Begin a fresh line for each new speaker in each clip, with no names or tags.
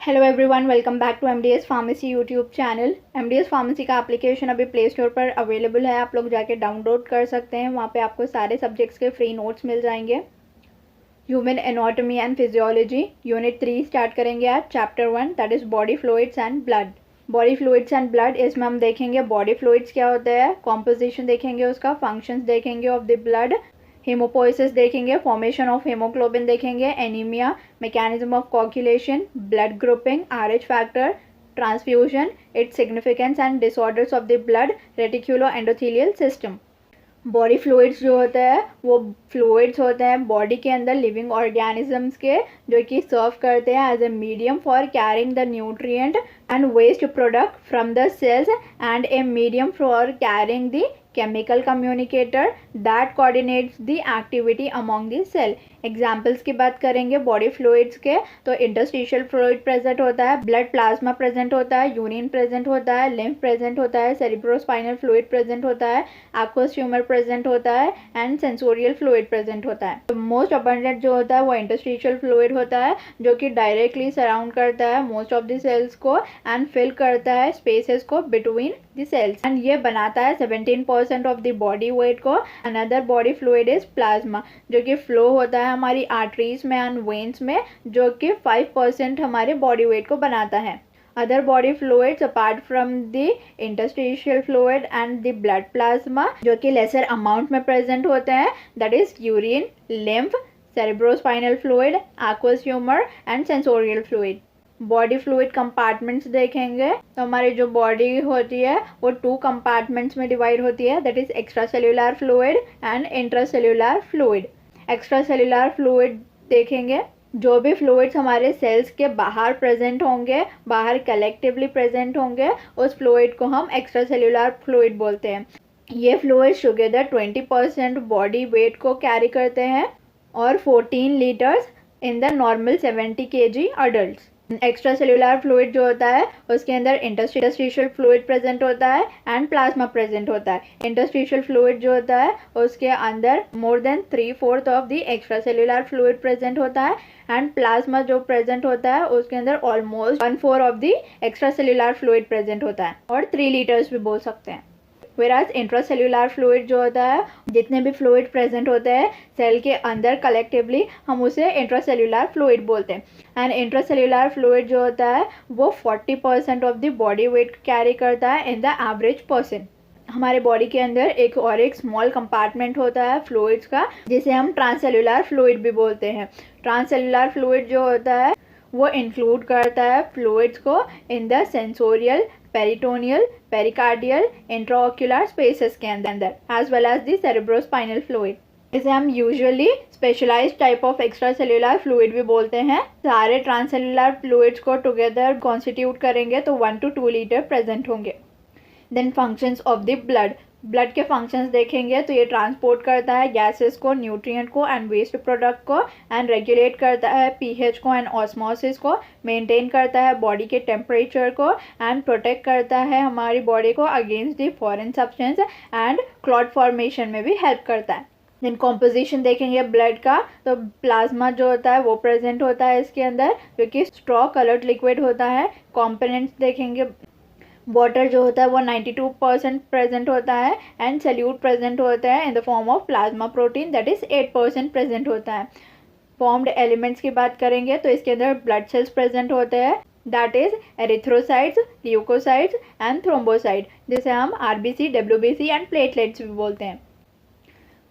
Hello everyone, welcome back to MDS pharmacy YouTube channel. MDS pharmacy का application अभी Play Store पर available है, आप लोग जाके डाउनलोड कर सकते हैं। वहाँ पे आपको सारे सब्जेक्ट्स के फ्री नोट्स मिल जाएंगे। Human anatomy and physiology unit 3 start करेंगे आज। Chapter 1 that is body fluids and blood. Body fluids and blood, इसमें हम देखेंगे बॉडी फ्लूइड्स क्या होता है, कॉम्पोजिशन देखेंगे, उसका फंक्शंस देखेंगे ऑफ द ब्लड, हेमोपोइसिस देखेंगे, फॉर्मेशन ऑफ हेमोग्लोबिन देखेंगे, एनीमिया, मैकेनिज्म ऑफ कोagulation, blood grouping, RH factor, transfusion, its significance and disorders of the blood reticulo endothelial system. Body fluids जो होता है वो फ्लूइड्स होते हैं बॉडी के अंदर लिविंग ऑर्गेनिजम्स के, जो कि सर्व करते हैं as a medium for carrying the nutrient and waste product from the cells and a medium for carrying the chemical communicator that coordinates the activity among the cell. Examples की बात करेंगे body fluids के, तो interstitial fluid present होता है, blood plasma present होता है, urine present होता है, लिम्फ प्रेजेंट होता है, सेरिब्रोस्पाइनल फ्लूइड प्रेजेंट होता है, एक्वस ट्यूमर प्रेजेंट होता है एंड सेंसोरियल फ्लूइड प्रेजेंट होता है। तो मोस्ट अबंडेंट जो होता है वो इंटरस्टिशियल फ्लूइड होता है, जो कि डायरेक्टली सराउंड करता है मोस्ट ऑफ द सेल्स को एंड फिल करता है स्पेसेस को बिटवीन द सेल्स, एंड ये बनाता है 17% ऑफ द बॉडी वेट को। Another body fluid is plasma, जो कि फ्लो होता है हमारी आर्टरीज में एंड वेन्स में, जो कि 5% हमारे बॉडी वेट को बनाता है। Other body fluids apart from the interstitial fluid and the blood plasma, जो कि lesser amount में present होते हैं, that is urine, lymph, cerebrospinal fluid, aqueous humor and sensorial fluid। Body fluid compartments देखेंगे तो हमारी जो बॉडी होती है वो 2 कंपार्टमेंट्स में डिवाइड होती है, that is extra cellular fluid and intracellular fluid. Extra cellular fluid देखेंगे, जो भी फ्लूइड्स हमारे सेल्स के बाहर प्रेजेंट होंगे, बाहर कलेक्टिवली प्रेजेंट होंगे, उस फ्लूइड को हम एक्स्ट्रा सेल्यूलर फ्लूइड बोलते हैं। ये फ्लूइड्स टुगेदर 20% बॉडी वेट को कैरी करते हैं और 14 litres in the normal 70 kg adult. Extra cellular fluid जो होता है उसके अंदर इंटरस्टिशियल फ्लूइड प्रेजेंट होता है एंड प्लाज्मा प्रेजेंट होता है। इंटरस्टिशियल फ्लूइड जो होता है उसके अंदर more than 3/4 of the extra cellular fluid present होता है एंड प्लाज्मा जो प्रेजेंट होता है उसके अंदर almost 1/4 of the extra cellular fluid present होता है, और 3 लीटर्स भी बोल सकते हैं। वेराज इंट्रासेल्यूलर फ्लूइड जो होता है, जितने भी फ्लूइड प्रेजेंट होते हैं सेल के अंदर कलेक्टिवली, हम उसे इंट्रासेल्यूलर फ्लूइड बोलते हैं। एंड इंट्रासेल्यूलर फ्लूइड जो होता है वो 40% of the body weight carry करता है इन द एवरेज पर्सन। हमारे बॉडी के अंदर एक स्मॉल कंपार्टमेंट होता है फ्लूइड्स का, जिसे हम ट्रांससेल्यूलर फ्लूइड भी बोलते हैं। ट्रांससेल्यूलर फ्लूइड जो होता है वो इंक्लूड करता है फ्लूइड्स को in the synovial, peritoneal, pericardial, intraocular spaces के अंदर, as well as the cerebrospinal fluid. इसे हम usually specialised type of extra cellular fluid भी बोलते हैं। सारे ट्रांससेल्यूलर फ्लूइड्स को टुगेदर कॉन्स्टिट्यूट करेंगे तो 1 to 2 लीटर प्रेजेंट होंगे। Then functions of the blood. Blood के फंक्शंस देखेंगे तो ये ट्रांसपोर्ट करता है गैसेस को, न्यूट्रिएंट को एंड वेस्ट प्रोडक्ट को, एंड रेगुलेट करता है पीएच को एंड ऑस्मोसिस को, मेंटेन करता है बॉडी के टेम्परेचर को एंड प्रोटेक्ट करता है हमारी बॉडी को against the foreign substance and clot formation में भी हेल्प करता है। देन कॉम्पोजिशन देखेंगे ब्लड का, तो प्लाज्मा जो होता है वो प्रेजेंट होता है इसके अंदर, जो कि स्ट्रॉ कलर्ड लिक्विड होता है। कॉम्पोनेंट्स देखेंगे, वाटर जो होता है वो 92% प्रेजेंट होता है एंड सल्यूट प्रेजेंट होता है in the form of plasma protein, that is 8% present होता है। फॉर्म्ड एलिमेंट्स की बात करेंगे तो इसके अंदर ब्लड सेल्स प्रेजेंट होते हैं, that is erythrocytes, leucocytes and thrombocyte, जिसे हम आरबीसी, डब्ल्यूबीसी एंड प्लेटलेट्स भी बोलते हैं।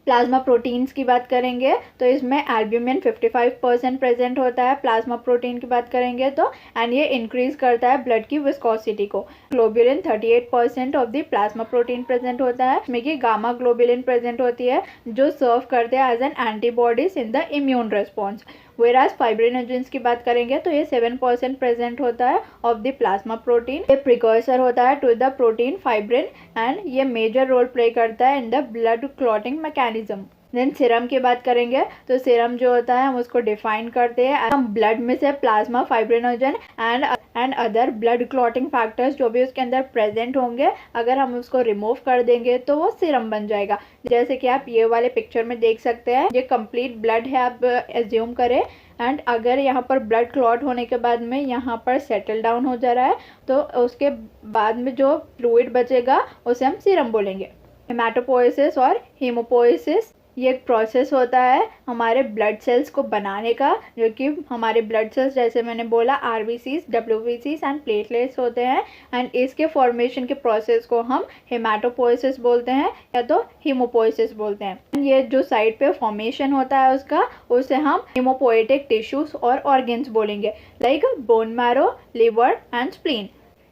प्लाज्मा प्रोटीन्स की बात करेंगे तो इसमें एल्ब्यूमिन 55% प्रेजेंट होता है प्लाज्मा प्रोटीन की बात करेंगे तो, एंड ये इंक्रीज करता है ब्लड की विस्कोसिटी को। Globulin 38% of the plasma protein present होता है, इसमें कि गामा ग्लोबुलिन प्रेजेंट होती है जो सर्व करते हैं as an antibodies in the immune response. Whereas fibrinogens की बात करेंगे तो ये 7% प्रेजेंट होता है ऑफ द प्लाज्मा प्रोटीन। ये प्रिकर्सर होता है to the protein fibrin and ये मेजर रोल प्ले करता है in the blood clotting mechanism. Then serum की बात करेंगे तो सीरम जो होता है हम उसको डिफाइन करते हैं, हम ब्लड में से plasma, fibrinogen and other blood clotting factors जो भी उसके अंदर प्रेजेंट होंगे, अगर हम उसको रिमूव कर देंगे तो वो सीरम बन जाएगा। जैसे कि आप ये वाले पिक्चर में देख सकते हैं, ये कंप्लीट ब्लड है, आप एज्यूम करें, एंड अगर यहाँ पर ब्लड क्लॉट होने के बाद में यहाँ पर सेटल डाउन हो जा रहा है तो उसके बाद में जो फ्लूइड बचेगा उसे हम सीरम बोलेंगे। हेमाटोपोइसिस और हीमोपोइसिस ये एक प्रोसेस होता है हमारे ब्लड सेल्स को बनाने का, जो कि हमारे ब्लड सेल्स जैसे मैंने बोला आरबीसीज, डब्ल्यूबीसीज एंड प्लेटलेट्स होते हैं, एंड इसके फॉर्मेशन के प्रोसेस को हम हेमाटोपोइसिस बोलते हैं या तो हीमोपोइसिस बोलते हैं। ये जो साइड पे फॉर्मेशन होता है उसका, उसे हम हेमोपोएटिक टिश्यूज और ऑर्गन्स बोलेंगे, like bone marrow, liver and spleen.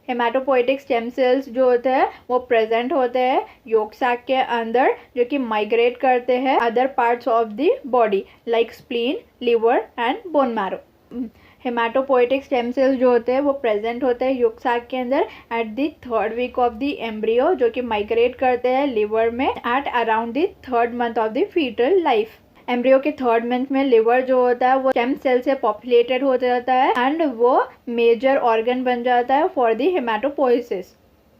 Haematopoietic stem cells जो होते हैं वो प्रेजेंट होते हैं योक सैक के अंदर, जो कि माइग्रेट करते हैं other parts of the body like spleen, liver and bone marrow. Haematopoietic stem cells जो होते हैं वो प्रेजेंट होते हैं योक सैक के अंदर at the 3rd week of the embryo, जो कि माइग्रेट करते हैं लिवर में at around the 3rd month of the foetal life. Embryo के 3rd मंथ में लिवर जो होता है वो स्टेम सेल से पॉपुलेटेड हो जाता है एंड वो मेजर ऑर्गन बन जाता है फॉर द हेमाटोपोइसिस,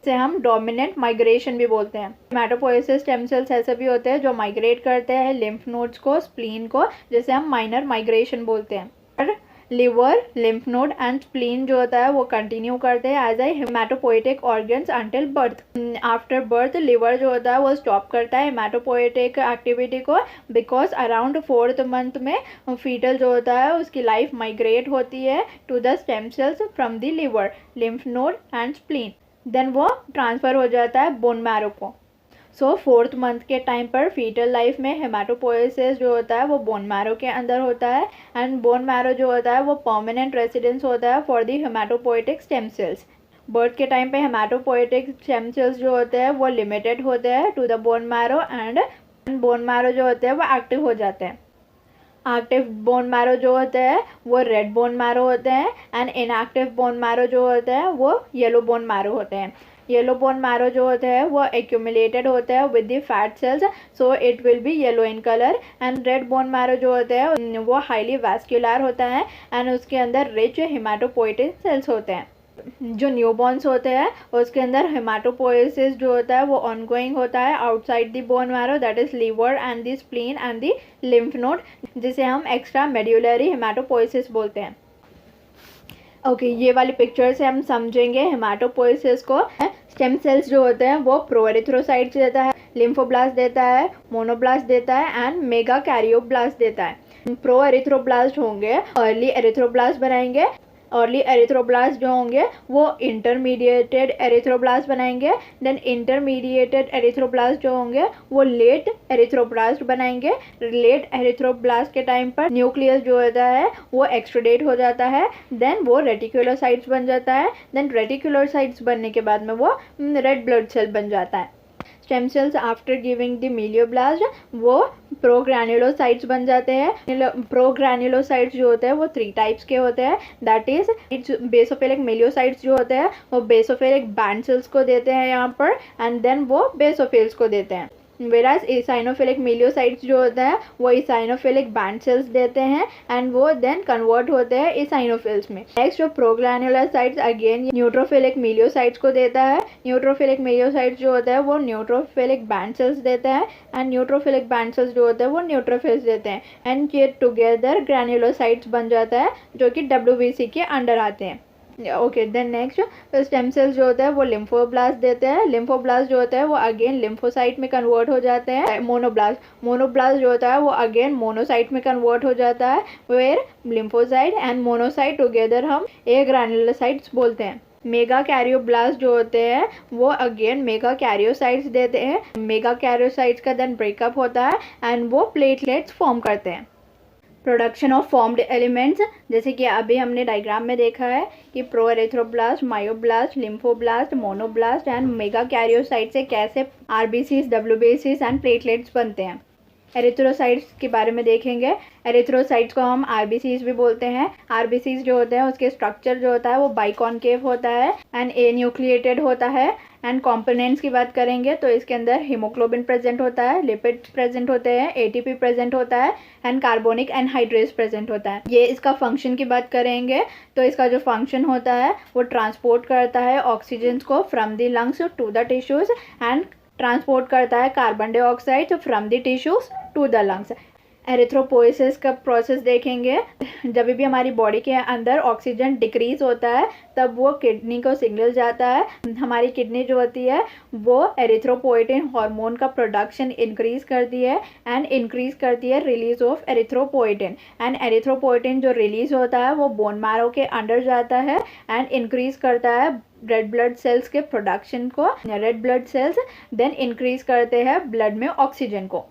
से हम डोमिनेंट माइग्रेशन भी बोलते हैं। हेमाटोपोइसिस स्टेम सेल्स ऐसे भी होते हैं जो माइग्रेट करते हैं लिम्फ नोड्स को, स्प्लीन को, जिसे हम माइनर माइग्रेशन बोलते हैं। और liver, lymph node and spleen जो होता है वो कंटिन्यू करते हैं as a haematopoietic organs until birth. After birth liver जो होता है वो स्टॉप करता है हेमाटोपोएटिक एक्टिविटी को, बिकॉज अराउंड 4th मंथ में फीटल जो होता है उसकी लाइफ माइग्रेट होती है to the stem cells from the liver, lymph node and spleen, then वो ट्रांसफ़र हो जाता है बोन मैरो को। सो 4th मंथ के टाइम पर फीटल लाइफ में हेमाटोपोइसिस जो होता है वो बोन मैरो के अंदर होता है, एंड बोन मैरो जो होता है वो परमानेंट रेसिडेंस होता है for the haematopoietic stem cells. Birth के टाइम पे हेमाटोपोएटिक स्टेम सेल्स जो होते हैं वो लिमिटेड होते हैं to the bone marrow, and bone marrow जो होते हैं वो एक्टिव हो जाते हैं। एक्टिव बोन मैरो जो होते हैं वो रेड बोन मैरो होते हैं, एंड इनएक्टिव बोन मैरो जो होते हैं वो येलो बोन मैरो होते हैं। येलो बोन मैरो जो होते हैं वो एक्यूमुलेटेड होते हैं with the fat cells, so it will be yellow in colour, and red bone marrow जो होते हैं वो हाईली वैस्कुलर होता है एंड उसके अंदर रिच हेमाटोपोएटिक सेल्स होते हैं। जो न्यूबॉर्न्स होते हैं उसके अंदर हेमाटोपोइसिस जो होता है वो ऑनगोइंग होता है outside the bone marrow, that is liver and the spleen and the lymph node, जिसे हम एक्स्ट्रा मेड्यूलरी हेमाटोपोइसिस बोलते हैं। ओके, ये वाली पिक्चर से हम समझेंगे हेमाटोपोइसिस को। स्टेम सेल्स जो होते हैं वो प्रोएरिथ्रोसाइट्स देता है, लिम्फोब्लास्ट देता है, मोनोब्लास्ट देता है एंड मेगा कैरियोब्लास्ट देता है। प्रोएरिथ्रोब्लास्ट होंगे अर्ली एरिथ्रोब्लास्ट बनाएंगे, अर्ली एरिथ्रोब्लास्ट जो होंगे वो इंटरमीडिएटेड एरिथ्रोब्लास्ट बनाएंगे, देन इंटरमीडिएटेड एरिथ्रोब्लास्ट जो होंगे वो लेट एरिथ्रोब्लास्ट बनाएंगे। लेट एरिथ्रोब्लास्ट के टाइम पर न्यूक्लियस जो होता है वो एक्सट्रूडेट हो जाता है, देन वो रेटिकुलोसाइट्स बन जाता है, देन रेटिकुलोसाइट्स बनने के बाद में वो रेड ब्लड सेल बन जाता है। Stem cells after giving the myeloblast वो प्रोग्रैन्युलोसाइट्स बन जाते हैं। प्रोग्रैन्युलोसाइट्स जो होते हैं वो 3 टाइप्स के होते हैं, दैट इज इट्स बेसोफिलिक मिलियोसाइट्स जो होते हैं वो बेसोफिलिक बैंड सेल्स को देते हैं यहाँ पर, एंड देन वो बेसोफिल्स को देते हैं। वेराज इसाइनोफिलिक मिलियोसाइट्स जो होता है वो इसाइनोफिलिक बैंड सेल्स देते हैं एंड वो देन कन्वर्ट होते हैं इसाइनोफिल्स में। नेक्स्ट जो प्रोग्रैन्युलोसाइट्स अगेन न्यूट्रोफिलिक मिलियोसाइट्स को देता है। न्यूट्रोफिलिक मिलियोसाइट्स जो होता है वो न्यूट्रोफिलिक बैंड सेल्स देते हैं, एंड न्यूट्रोफिलिक बैंड सेल्स जो होते हैं वो न्यूट्रोफिल्स देते हैं, एंड ये टुगेदर ग्रैन्युलोसाइट्स बन जाता है जो कि WBC के अंडर आते हैं। Okay, then next stem cells जो होता है वो लिम्फोब्लास्ट देते हैं। लिम्फोब्लास्ट जो होता है वो अगेन लिम्फोसाइट में कन्वर्ट हो जाते हैं। मोनोब्लास्ट जो होता है वो अगेन मोनोसाइट में कन्वर्ट हो जाता है, where lymphocyte and monocyte together हम ए ग्रैन्युलोसाइट्स बोलते हैं। मेगा कैरियोब्लास्ट जो होते हैं वो अगेन मेगा कैरियोसाइट्स देते हैं। मेगा कैरियोसाइट्स का देन ब्रेकअप होता है एंड वो प्लेटलेट्स फॉर्म करते हैं। प्रोडक्शन ऑफ फॉर्म्ड एलिमेंट्स, जैसे कि अभी हमने डायग्राम में देखा है कि proerythroblast, myoblast, lymphoblast, monoblast and megakaryocyte से कैसे आरबीसीज, WBCs एंड प्लेटलेट्स बनते हैं। एरिथ्रोसाइट्स के बारे में देखेंगे। एरिथ्रोसाइट्स को हम आरबीसीज भी बोलते हैं। आरबीसीज जो होते हैं उसके स्ट्रक्चर जो होता है वो बाइकॉनकेव होता है एंड ए न्यूक्लिएटेड होता है। एंड कंपोनेंट्स की बात करेंगे तो इसके अंदर हीमोग्लोबिन प्रेजेंट होता है, लिपिड्स प्रेजेंट होते हैं, एटीपी प्रेजेंट होता है एंड कार्बोनिक एनहाइड्रेस प्रेजेंट होता है। ये इसका फंक्शन की बात करेंगे तो इसका जो फंक्शन होता है वो ट्रांसपोर्ट करता है ऑक्सीजन को from the lungs to the tissues and transport करता है carbon dioxide from the tissues to the lungs. Erythropoiesis का प्रोसेस देखेंगे। जब भी हमारी बॉडी के अंदर ऑक्सीजन डिक्रीज होता है तब वो किडनी को सिग्नल जाता है। हमारी किडनी जो होती है वो एरिथ्रोपोइटिन हार्मोन का प्रोडक्शन इंक्रीज करती है एंड इंक्रीज करती है release of erythropoietin. And erythropoietin जो रिलीज होता है वो बोन मैरो के अंदर जाता है एंड इंक्रीज करता है रेड ब्लड सेल्स के प्रोडक्शन को। Red blood cells then increase करते हैं ब्लड में ऑक्सीजन को।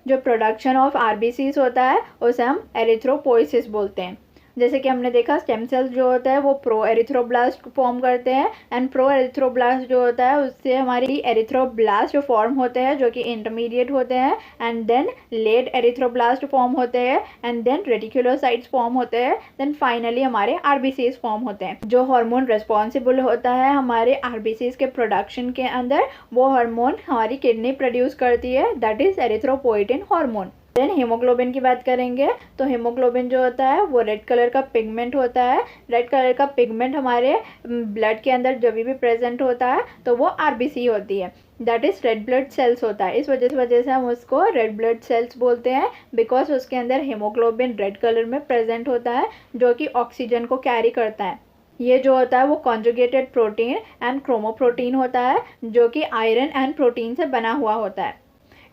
जो प्रोडक्शन ऑफ आरबीसीज होता है उसे हम एरिथ्रोपोइसिस बोलते हैं। जैसे कि हमने देखा स्टेम सेल्स जो होता है वो प्रो एरिथ्रोब्लास्ट फॉर्म करते हैं एंड प्रो एरिथ्रोब्लास्ट जो होता है उससे हमारी एरिथ्रोब्लास्ट फॉर्म होते हैं जो कि इंटरमीडिएट होते हैं and then late erythroblast form होते हैं एंड देन रेटिकुलोसाइट्स फॉर्म होते हैं, देन फाइनली हमारे आरबीसीज फॉर्म होते हैं। जो हार्मोन रिस्पॉन्सिबल होता है हमारे आरबीसीज के प्रोडक्शन के अंदर वो हार्मोन हमारी किडनी प्रोड्यूस करती है, that is erythropoietin hormone. Then haemoglobin की बात करेंगे तो हीमोग्लोबिन जो होता है वो रेड कलर का पिगमेंट होता है। रेड कलर का पिगमेंट हमारे ब्लड के अंदर जब भी प्रेजेंट होता है तो वो आरबीसी होती है, that is red blood sales होता है। इस वजह से हम उसको रेड ब्लड सेल्स बोलते हैं बिकॉज उसके अंदर हीमोग्लोबिन रेड कलर में प्रेजेंट होता है जो कि ऑक्सीजन को कैरी करता है। ये जो होता है वो कॉन्जुगेटेड प्रोटीन एंड क्रोमोप्रोटीन होता है जो कि आयरन एंड प्रोटीन से बना हुआ होता है।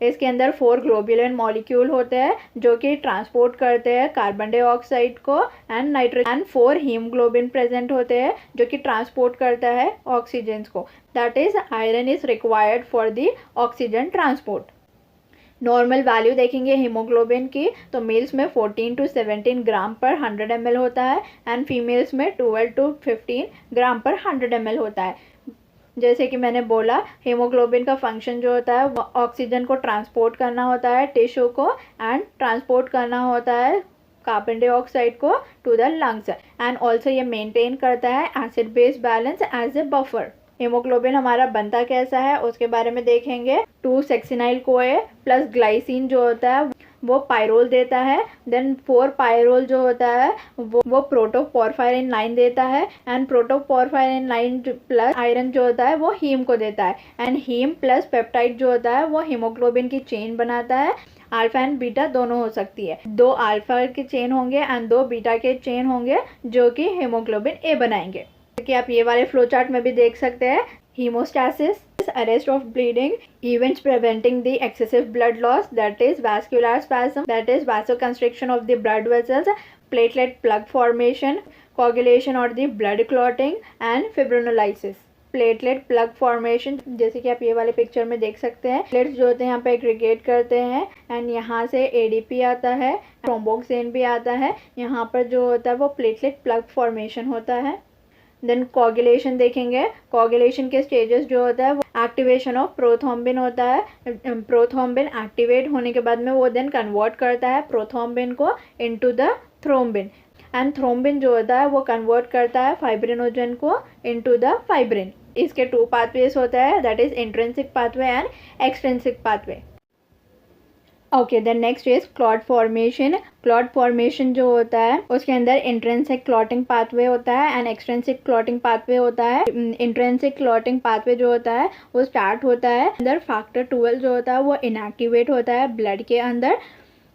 इसके अंदर 4 ग्लोबुलिन मॉलिक्यूल होते हैं जो कि ट्रांसपोर्ट करते हैं कार्बन डाइऑक्साइड को and nitrogen and 4 haemoglobin present होते हैं जो कि ट्रांसपोर्ट करता है ऑक्सीजन को, that is iron is required for the oxygen transport. Normal value देखेंगे हीमोग्लोबिन की तो मेल्स में 14 to 17 ग्राम पर 100 ml होता है एंड फीमेल्स में 12 to 15 ग्राम पर 100 ml होता है। जैसे कि मैंने बोला हीमोग्लोबिन का फंक्शन जो होता है वो ऑक्सीजन को ट्रांसपोर्ट करना होता है टिश्यू को एंड ट्रांसपोर्ट करना होता है कार्बन डाइऑक्साइड को to the lungs and also ये मेंटेन करता है acid base balance as a buffer. Haemoglobin हमारा बनता कैसा है उसके बारे में देखेंगे। 2 सेक्सिनाइल कोए प्लस ग्लाइसिन जो होता है वो पायरोल देता है, देन 4 पायरोल जो होता है वो प्रोटोपोरफायरिन लाइन देता है एंड प्रोटोपोरफायरिन लाइन प्लस आयरन जो होता है वो हीम को देता है एंड हीम प्लस पेप्टाइड जो होता है वो हीमोग्लोबिन की चेन बनाता है। अल्फा एंड बीटा दोनों हो सकती है, 2 अल्फा के चेन होंगे एंड 2 बीटा के चेन होंगे जो कि हीमोग्लोबिन ए बनाएंगे। कि आप ये वाले फ्लो चार्ट में भी देख सकते हैं। hemostasis is arrest of bleeding, events preventing the excessive blood loss, that is vascular spasm, that is vasoconstriction of the blood vessels, platelet plug formation, coagulation or the blood clotting and fibrinolysis। Platelet plug formation जैसे कि आप ये वाले picture में देख सकते हैं, plates जो होते हैं यहाँ पे एग्रीगेट करते हैं एंड यहाँ से एडीपी आता है, थ्रोम्बोक्सिन भी आता है, यहाँ पर जो होता है वो प्लेटलेट प्लग फॉर्मेशन होता है। देन कोगुलेशन देखेंगे। कोगुलेशन के स्टेजेस जो होता है वो एक्टिवेशन ऑफ प्रोथ्रोम्बिन होता है। प्रोथ्रोम्बिन एक्टिवेट होने के बाद में वो देन कन्वर्ट करता है प्रोथ्रोम्बिन को into the thrombin and thrombin जो होता है वो कन्वर्ट करता है फाइब्रिनोजन को इनटू द फाइब्रिन। इसके 2 पाथवेज होता है, that is intrinsic pathway and extrinsic pathway. Okay, then next is clot formation. Clot formation जो होता है उसके अंदर इंट्रिंसिक क्लॉटिंग पाथवे होता है एंड एक्सट्रिंसिक क्लॉटिंग पाथवे होता है। इंट्रिंसिक क्लॉटिंग पाथवे जो होता है वो स्टार्ट होता है अंदर फैक्टर 12 जो होता है वो इनएक्टिवेट होता है ब्लड के अंदर।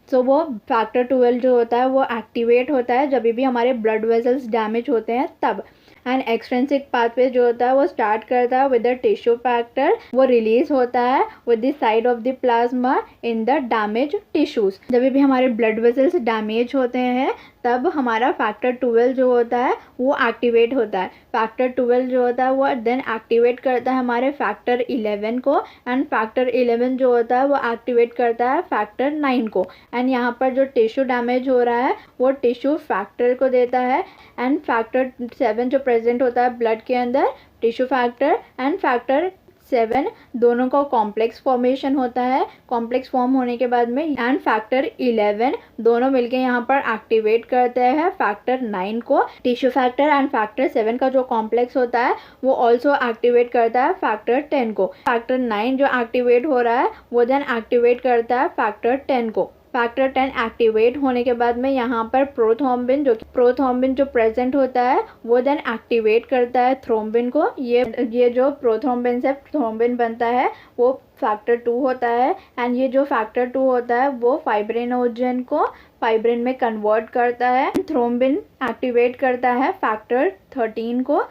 सो वो फैक्टर 12 जो होता है वो एक्टिवेट होता है जब भी हमारे ब्लड वेसल्स डैमेज होते हैं तब। एंड एक्सट्रिंसिक पाथवे जो होता है वो स्टार्ट करता है विद द टिश्यू फैक्टर, वो रिलीज होता है with the side of the plasma in the damage tissues. जब भी हमारे ब्लड वेसल्स डैमेज होते हैं तब हमारा फैक्टर 12 जो होता है वो एक्टिवेट होता है। फैक्टर 12 जो होता है वो देन एक्टिवेट करता है हमारे फैक्टर 11 को एंड फैक्टर 11 जो होता है वो एक्टिवेट करता है फैक्टर 9 को एंड यहाँ पर जो टिश्यू डैमेज हो रहा है वो टिश्यू फैक्टर को देता है एंड फैक्टर 7 जो प्रेजेंट होता है ब्लड के अंदर टिश्यू फैक्टर एंड फैक्टर 7 दोनों का कॉम्प्लेक्स फॉर्मेशन होता है। कॉम्प्लेक्स फॉर्म होने के बाद में एंड फैक्टर 11 दोनों मिलके यहाँ पर एक्टिवेट करते हैं फैक्टर 9 को। टिश्यू फैक्टर एंड फैक्टर 7 का जो कॉम्प्लेक्स होता है वो ऑल्सो एक्टिवेट करता है फैक्टर 10 को। फैक्टर 9 जो एक्टिवेट हो रहा है वो देन एक्टिवेट करता है फैक्टर 10 को। फैक्टर 10 एक्टिवेट होने के बाद में यहाँ पर प्रोथ्रोम्बिन जो प्रेजेंट होता है वो देन एक्टिवेट करता है थ्रोम्बिन को। ये जो प्रोथ्रोम्बिन से थ्रोम्बिन बनता है वो फैक्टर 2 होता है। एंड ये जो फैक्टर 2 होता है वो फाइब्रिनोजन को फाइब्रिन में कन्वर्ट करता है। थ्रोम्बिन एक्टिवेट करता है फैक्टर 13 को,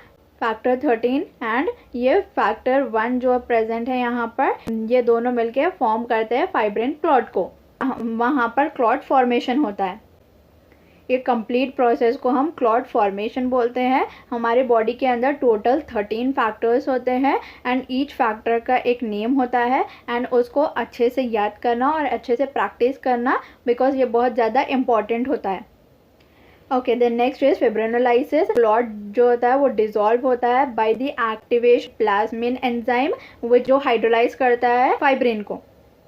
फैक्टर 13 एंड ये फैक्टर 1 जो प्रेजेंट है यहाँ पर, ये दोनों मिलके फॉर्म करते हैं फाइब्रिन क्लॉट को। वहाँ पर क्लॉट फॉर्मेशन होता है। ये कंप्लीट प्रोसेस को हम क्लॉट फॉर्मेशन बोलते हैं। हमारे बॉडी के अंदर टोटल 13 फैक्टर्स होते हैं एंड ईच फैक्टर का एक नेम होता है एंड उसको अच्छे से याद करना और अच्छे से प्रैक्टिस करना, बिकॉज ये बहुत ज़्यादा इम्पॉर्टेंट होता है। Okay, then next is fibrinolysis. Clot जो होता है वो डिसॉल्व होता है by the activation plasmin enzyme जो हाइड्रोलाइज करता है फाइब्रिन को।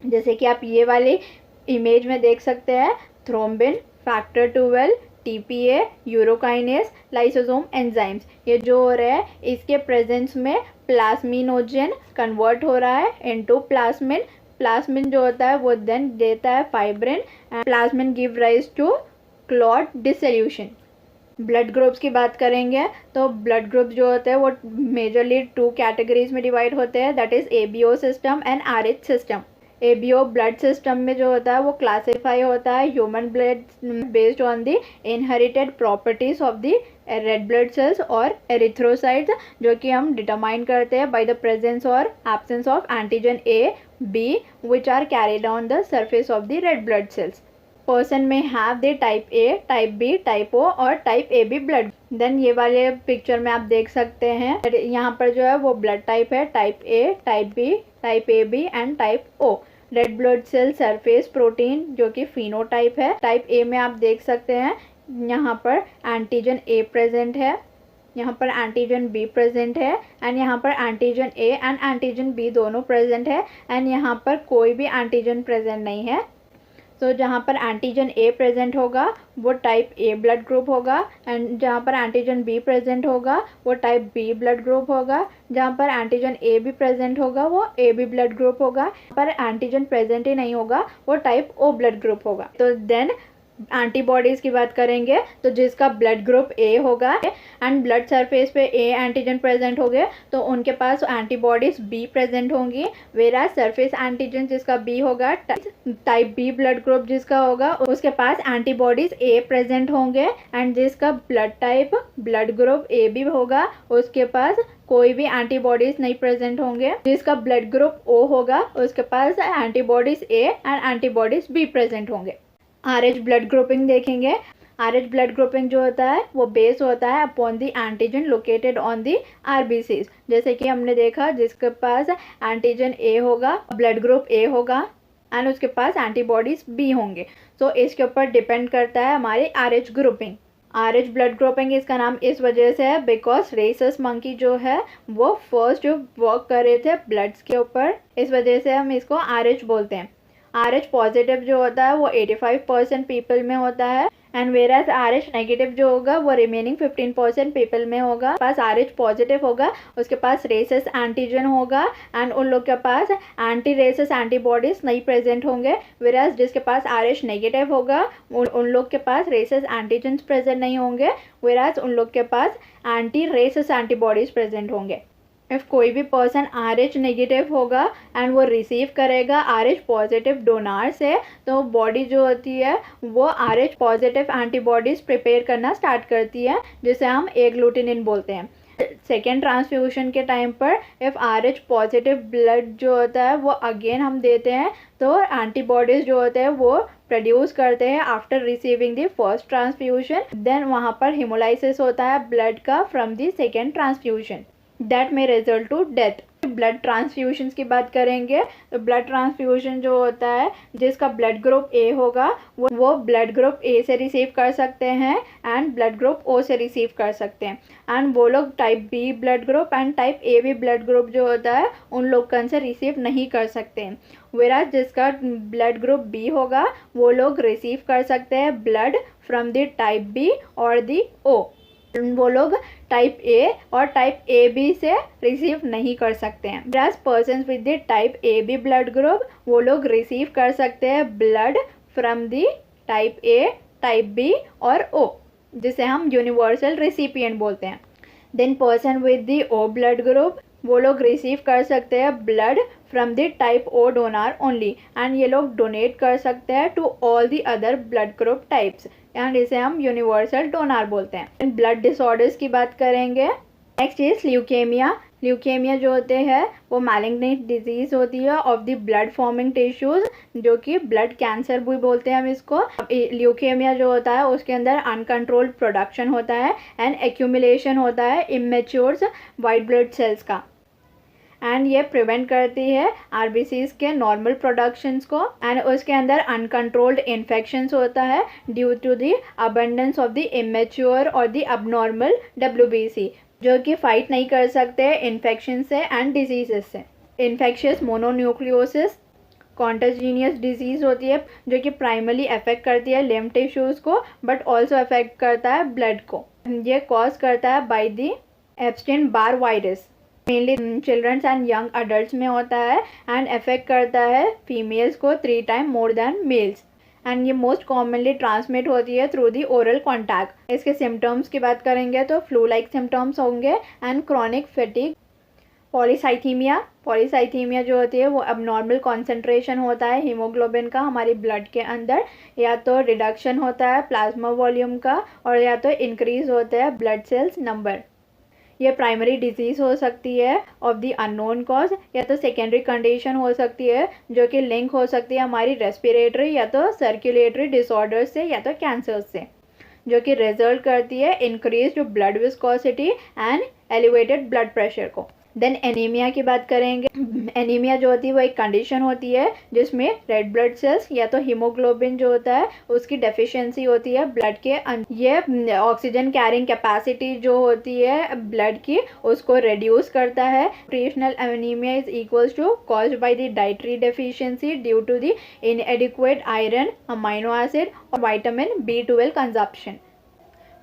जैसे कि आप ये वाले इमेज में देख सकते हैं, thrombin, factor 12, TPA, urokinase, lysosome enzymes, ये जो हो रहा है इसके प्रेजेंस में प्लाज्मिनोजन कन्वर्ट हो रहा है इनटू प्लाज्मिन। प्लाज्मिन जो होता है वो देन देता है fibrin and plasmin give rise to clot dissolution. Blood groups की बात करेंगे तो ब्लड ग्रुप जो होते हैं वो मेजरली 2 कैटेगरीज में डिवाइड होते हैं, that is ABO system and RH system. ABO blood system में जो होता है वो क्लासिफाई होता है human blood based on the inherited properties of the red blood cells और एरिथ्रोसाइट्स, जो कि हम डिटरमाइन करते हैं बाय द प्रेजेंस और absence of antigen A, B which are carried on the surface of the red blood cells. Person में have the type A, type B, type O और type AB blood. Then ये वाले picture में आप देख सकते हैं यहाँ पर जो है वो ब्लड टाइप है type A, type B, type AB and type O। Red blood cell surface protein जो कि फिनोटाइप है। टाइप A में आप देख सकते हैं यहाँ पर एंटीजन A प्रेजेंट है, यहाँ पर एंटीजन B प्रेजेंट है एंड यहाँ पर antigen A and antigen B दोनों प्रेजेंट है एंड यहाँ पर कोई भी एंटीजन प्रेजेंट नहीं है। तो जहाँ पर एंटीजन A प्रेजेंट होगा वो टाइप A ब्लड ग्रुप होगा एंड जहाँ पर एंटीजन B प्रेजेंट होगा वो टाइप B ब्लड ग्रुप होगा। जहाँ पर एंटीजन A भी प्रेजेंट होगा वो AB ब्लड ग्रुप होगा। पर एंटीजन प्रेजेंट ही नहीं होगा वो टाइप O ब्लड ग्रुप होगा। तो देन एंटीबॉडीज़ की बात करेंगे तो जिसका ब्लड ग्रुप A होगा एंड ब्लड सरफेस पे A एंटीजन प्रेजेंट हो गए तो उनके पास एंटीबॉडीज़ B प्रेजेंट होंगी। वेरा सरफेस एंटीजन जिसका B होगा, टाइप B ब्लड ग्रुप जिसका होगा उसके पास एंटीबॉडीज़ A प्रेजेंट होंगे एंड जिसका blood type blood group AB होगा उसके पास कोई भी एंटीबॉडीज़ नहीं प्रेजेंट होंगे। जिसका ब्लड ग्रुप O होगा उसके पास antibodies A and antibodies B present होंगे। RH ब्लड ग्रुपिंग देखेंगे। RH ब्लड ग्रुपिंग जो होता है वो बेस होता है upon the antigen located on the RBCs। जैसे कि हमने देखा जिसके पास एंटीजन A होगा, ब्लड ग्रुप A होगा एंड उसके पास एंटीबॉडीज B होंगे। तो इसके ऊपर डिपेंड करता है हमारी RH grouping. RH blood grouping इसका नाम इस वजह से है बिकॉज रेसस मंकी जो है वो फर्स्ट जो वर्क कर रहे थे ब्लड्स के ऊपर, इस वजह से हम इसको RH बोलते हैं। RH पॉजिटिव जो होता है वो 85% पीपल में होता है एंड वेरास RH नेगेटिव जो होगा वो रिमेनिंग 15% पीपल में होगा। पास RH पॉजिटिव होगा उसके पास रेसस एंटीजन होगा एंड उन लोग के पास एंटी रेसस एंटीबॉडीज नहीं प्रेजेंट होंगे। वेरास जिसके पास RH नेगेटिव होगा उन लोग के पास रेसस एंटीजन्स प्रेजेंट नहीं होंगे, वेरास उन लोग के पास एंटी रेसस एंटीबॉडीज प्रेजेंट होंगे। इफ़ कोई भी पर्सन RH नेगेटिव होगा एंड वो रिसीव करेगा RH पॉजिटिव डोनार से तो बॉडी जो होती है वो RH पॉजिटिव एंटीबॉडीज़ प्रिपेयर करना स्टार्ट करती है जिसे हम एग्लूटिनिन बोलते हैं। सेकेंड ट्रांसफ्यूशन के टाइम पर इफ़ RH पॉजिटिव ब्लड जो होता है वो अगेन हम देते हैं तो एंटीबॉडीज़ जो होते हैं वो प्रोड्यूस करते हैं after receiving the first transfusion. Then वहाँ पर हिमोलाइसिस होता है ब्लड का from the second transfusion that may result to death. Blood transfusions की बात करेंगे तो ब्लड ट्रांसफ्यूजन जो होता है, जिसका ब्लड ग्रुप ए होगा वो ब्लड ग्रुप ए से रिसीव कर सकते हैं एंड ब्लड ग्रुप ओ से रिसीव कर सकते हैं। एंड वो लोग type B blood group and type A B blood group जो होता है उन लोग से रिसीव नहीं कर सकते हैं। वेराज जिसका ब्लड ग्रुप बी होगा वो लोग रिसीव कर सकते हैं blood from the type B और द ओ। वो लोग टाइप ए और टाइप ए बी से रिसीव नहीं कर सकते हैं। Whereas persons with the type A B blood group वो लोग रिसीव कर सकते हैं blood from the type A, type B और ओ, जिसे हम यूनिवर्सल रेसिपिएंट बोलते हैं। Then person with the O blood group वो लोग रिसीव कर सकते हैं blood from the type O donor only and ये लोग डोनेट कर सकते हैं to all the other blood group types and इसे हम यूनिवर्सल डोनर बोलते हैं। ब्लड डिसऑर्डर्स की बात करेंगे। Next is leukaemia. ल्यूकेमिया जो होते हैं वो मैलिग्नेंट डिजीज होती है of the blood forming tissues, जो कि ब्लड कैंसर भी बोलते हैं हम इसको। ल्यूकेमिया जो होता है उसके अंदर अनकंट्रोल्ड प्रोडक्शन होता है एंड एक्यूमुलेशन होता है इमेच्योर्स वाइट ब्लड सेल्स का, एंड ये प्रिवेंट करती है आरबीसीज के नॉर्मल प्रोडक्शंस को। एंड उसके अंदर अनकंट्रोल्ड इन्फेक्शंस होता है due to the abundance of the immature और द अबनॉर्मल डब्ल्यूबीसी, जो कि फाइट नहीं कर सकते इन्फेक्शन से एंड डिजीजेस से। इन्फेक्शियस मोनोन्यूक्लियोसिस कॉन्टेजिनियस डिजीज होती है जो कि प्राइमरली अफेक्ट करती है लिम्फ टिश्यूज को बट ऑल्सो अफेक्ट करता है ब्लड को। ये कॉज करता है by the Epstein Barr virus, mainly childrens and young adult में होता है एंड अफेक्ट करता है फीमेल्स को 3 time more than mails and ये मोस्ट कॉमनली ट्रांसमिट होती है थ्रू दी ओरल कॉन्टैक्ट। इसके सिम्टम्स की बात करेंगे तो फ्लू लाइक सिम्टम्स होंगे एंड क्रॉनिक फैटिग। पॉलीसाइथीमिया जो होती है वो अबनॉर्मल कॉन्सेंट्रेशन होता है हीमोग्लोबिन का हमारे ब्लड के अंदर, या तो रिडक्शन होता है प्लाज्मा वॉल्यूम का और या तो इंक्रीज होता है ब्लड सेल्स नंबर। ये प्राइमरी डिजीज़ हो सकती है ऑफ द अननोन कॉज, या तो सेकेंडरी कंडीशन हो सकती है जो कि लिंक हो सकती है हमारी रेस्पिरेटरी या तो सर्कुलेटरी डिसऑर्डर से या तो कैंसर से, जो कि रिजल्ट करती है increase blood viscosity and elevated blood pressure को। देन एनीमिया की बात करेंगे। एनीमिया जो होती है वो एक कंडीशन होती है जिसमें रेड ब्लड सेल्स या तो हीमोग्लोबिन जो होता है उसकी डेफिशिएंसी होती है ब्लड के ये ऑक्सीजन कैरिंग कैपेसिटी जो होती है ब्लड की उसको रिड्यूस करता है। Nutritional anaemia is equals to caused by the dietary deficiency due to the inadequate iron, amino acid और vitamin B12 consumption.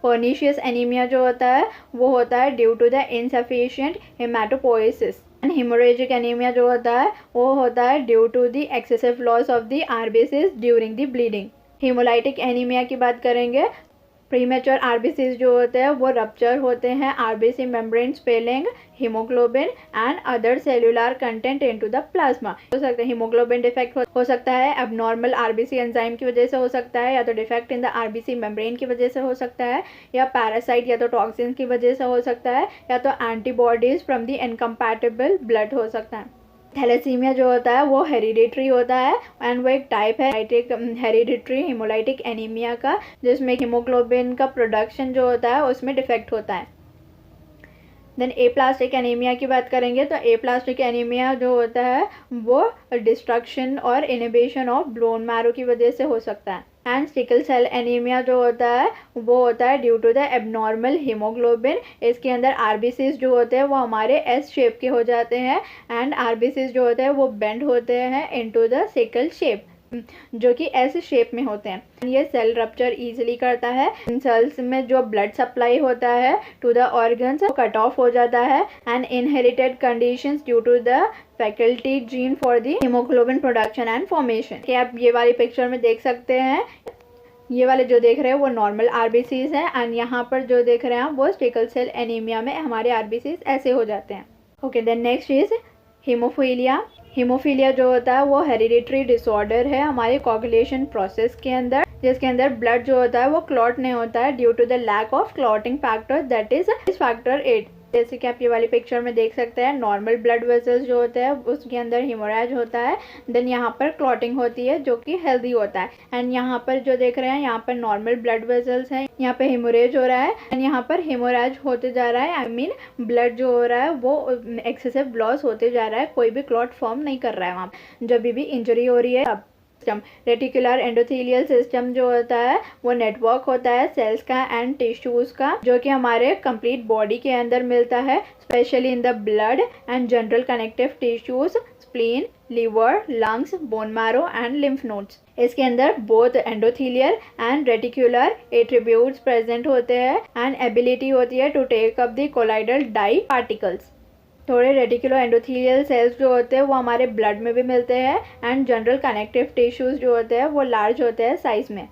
Pernicious anaemia जो होता है वो होता है due to the insufficient haematopoiesis. And haemorrhagic anaemia जो होता है वो होता है due to the excessive loss of the RBCs during the bleeding. Haemolytic anaemia की बात करेंगे। प्रीमेच्योर आरबीसीज जो होते हैं वो रप्चर होते हैं RBC membrane spelling haemoglobin and other cellular content into the plasma. हो सकता है हीमोग्लोबिन डिफेक्ट हो सकता है एबनॉर्मल आरबीसी एंजाइम की वजह से हो सकता है, या तो defect in the RBC membrane की वजह से हो सकता है, या पैरासाइट या तो टॉक्सिन की वजह से हो सकता है, या तो antibodies from the incompatible blood हो सकता है। थैलेसीमिया जो होता है वो हेरिडिटरी होता है एंड वो एक टाइप है हेरिडिटरी हेमोलाइटिक एनीमिया का, जिसमें हीमोग्लोबिन का प्रोडक्शन जो होता है उसमें डिफेक्ट होता है। देन एप्लास्टिक एनीमिया की बात करेंगे तो एप्लास्टिक एनीमिया जो होता है वो डिस्ट्रक्शन और इनहिबिशन ऑफ बोन मैरो की वजह से हो सकता है। एंड सिकल सेल एनीमिया जो होता है वो होता है due to the abnormal haemoglobin. इसके अंदर आरबीसीज जो होते हैं वो हमारे एस शेप के हो जाते हैं एंड आरबीसीज जो होते हैं वो बेंड होते हैं इनटू द सिकल शेप, जो कि ऐसे शेप में होते हैं। ये सेल रप्चर इजीली करता है। इन सेल्स में जो ब्लड सप्लाई होता है to the organs cut off हो जाता है and inherited conditions due to the faulty gene for the haemoglobin production and formation. कि आप ये वाली पिक्चर में देख सकते हैं, ये वाले जो देख रहे हैं वो नॉर्मल आरबीसीज हैं एंड यहाँ पर जो देख रहे हैं वो सिकल सेल एनीमिया में हमारे आरबीसीज ऐसे हो जाते हैं। Okay, then next is haemophilia. Haemophilia जो होता है वो हेरिडिटरी डिसऑर्डर है हमारे कोगुलेशन प्रोसेस के अंदर, जिसके अंदर ब्लड जो होता है वो क्लॉट नहीं होता है due to the lack of clotting factor that is factor 8। जैसे कि आप ये वाली पिक्चर में देख सकते हैं, नॉर्मल ब्लड वेसल्स जो होते हैं उसके अंदर हेमोरेज होता है, देन यहाँ पर क्लॉटिंग होती है जो कि हेल्दी होता है। एंड यहाँ पर जो देख रहे हैं यहाँ पर नॉर्मल ब्लड वेसल्स हैं, यहाँ पे हेमोरेज हो रहा है एंड यहाँ पर हेमोरेज होते जा रहा है, आई मीन ब्लड जो हो रहा है वो एक्सेसिव लॉस होते जा रहा है, कोई भी क्लॉट फॉर्म नहीं कर रहा है वहाँ जब भी इंजरी हो रही है। सिस्टम रेटिकुलर एंडोथेलियल सिस्टम जो होता है वो नेटवर्क होता है सेल्स का एंड टिश्यूज का, जो कि हमारे कंप्लीट बॉडी के अंदर मिलता है, specially in the blood and general connective tissues, spleen, liver, lungs, bone marrow and lymph nodes. इसके अंदर both endothelial and reticular attributes present होते हैं एंड एबिलिटी होती है to take up the colloidal dye particles. थोड़े reticulo endothelial cells जो होते हैं वो हमारे ब्लड में भी मिलते हैं एंड जनरल कनेक्टिव टिश्यूज जो होते हैं वो लार्ज होते हैं साइज में।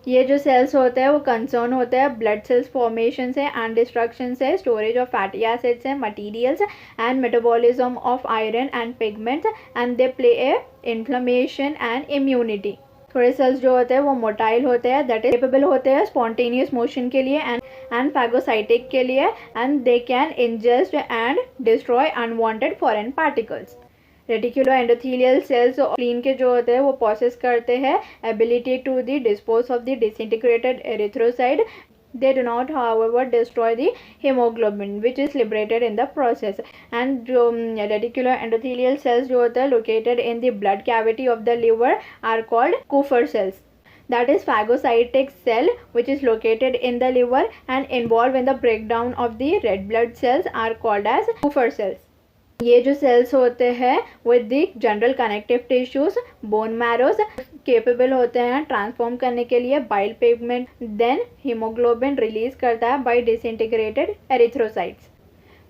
ये जो सेल्स होते हैं वो कंसर्न होते हैं ब्लड सेल्स फॉर्मेशन से एंड डिस्ट्रक्शन से, storage of fatty acids and materials and metabolism of iron and pigments and they play A inflammation and immunity. थोड़े सेल्स जो होते हैं वो मोटाइल होते हैं, दैट इज केपेबल होते हैं स्पॉन्टेनियस मोशन के लिए एंड फैगोसाइटिक के लिए, and they can ingest and destroy unwanted foreign particles. Reticulo endothelial cells spleen के जो होते हैं वो प्रोसेस करते हैं ability to the dispose of the disintegrated erythrocyte. They do not, however, destroy the hemoglobin, which is liberated in the process. And जो reticular endothelial cells जो होते हैं located in the blood cavity of the liver are called Kupffer cells. That is phagocytic cell which is located in the liver and involved in the breakdown of the red blood cells are called as Kupffer cells. ये जो cells होते हैं with the general connective tissues, bone marrows capable होते हैं transform करने के लिए bile pigment, then haemoglobin release करता है by disintegrated erythrocytes.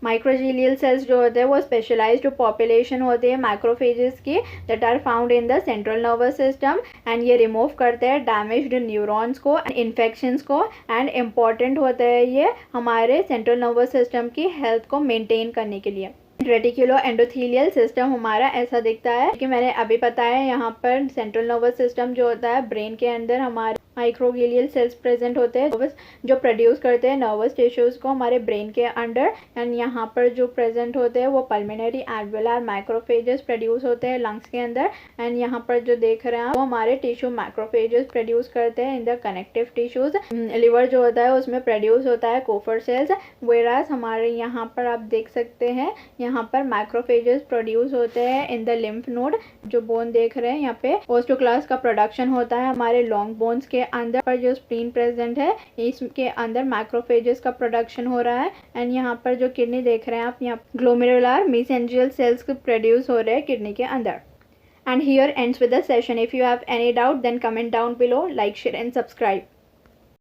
Microglial cells जो होते हैं वो स्पेशलाइज्ड पॉपुलेशन होती है मैक्रोफेजेस की that are found in the central nervous system and ये रिमूव करते हैं डैमेज्ड न्यूरॉन्स को, इन्फेक्शंस को, एंड इम्पॉर्टेंट होता है ये हमारे सेंट्रल नर्वस सिस्टम की हेल्थ को मेंटेन करने के लिए। रेटिकुलो एंडोथेलियल सिस्टम हमारा ऐसा दिखता है कि मैंने अभी बताया, यहाँ पर सेंट्रल नर्वस सिस्टम जो होता है ब्रेन के अंदर हमारे माइक्रोग्लियल सेल्स प्रेजेंट होते हैं जो प्रोड्यूस करते हैं नर्वस टिश्यूज को हमारे ब्रेन के अंडर, एंड यहाँ पर जो प्रेजेंट होते हैं वो पल्मोनरी एल्वेओलार मैक्रोफेजेस प्रोड्यूस होते हैं लंग्स के अंदर, एंड यहाँ पर जो देख रहे हैं वो हमारे टिश्यू मैक्रोफेजेस प्रोड्यूस करते हैं in the connective tissues. Liver जो होता है उसमें प्रोड्यूस होता है कुफर सेल्स, वेरास हमारे यहाँ पर आप देख सकते हैं यहाँ पर मैक्रोफेजेस प्रोड्यूस होते हैं इन द लिम्फ नोड। जो बोन देख रहे हैं यहाँ पे ओस्टोक्लास्ट का प्रोडक्शन होता है हमारे लॉन्ग बोन्स के अंदर पर जो स्प्लीन प्रेजेंट है इसके अंदर मैक्रोफेजेस का प्रोडक्शन हो रहा है, एंड यहाँ पर जो किडनी देख रहे हैं आप यहाँ ग्लोमेरुलर मेसेंजियल सेल्स प्रोड्यूस हो रहे हैं किडनी के अंदर। And here ends with the session. If you have any doubt then comment down below, like, share and subscribe.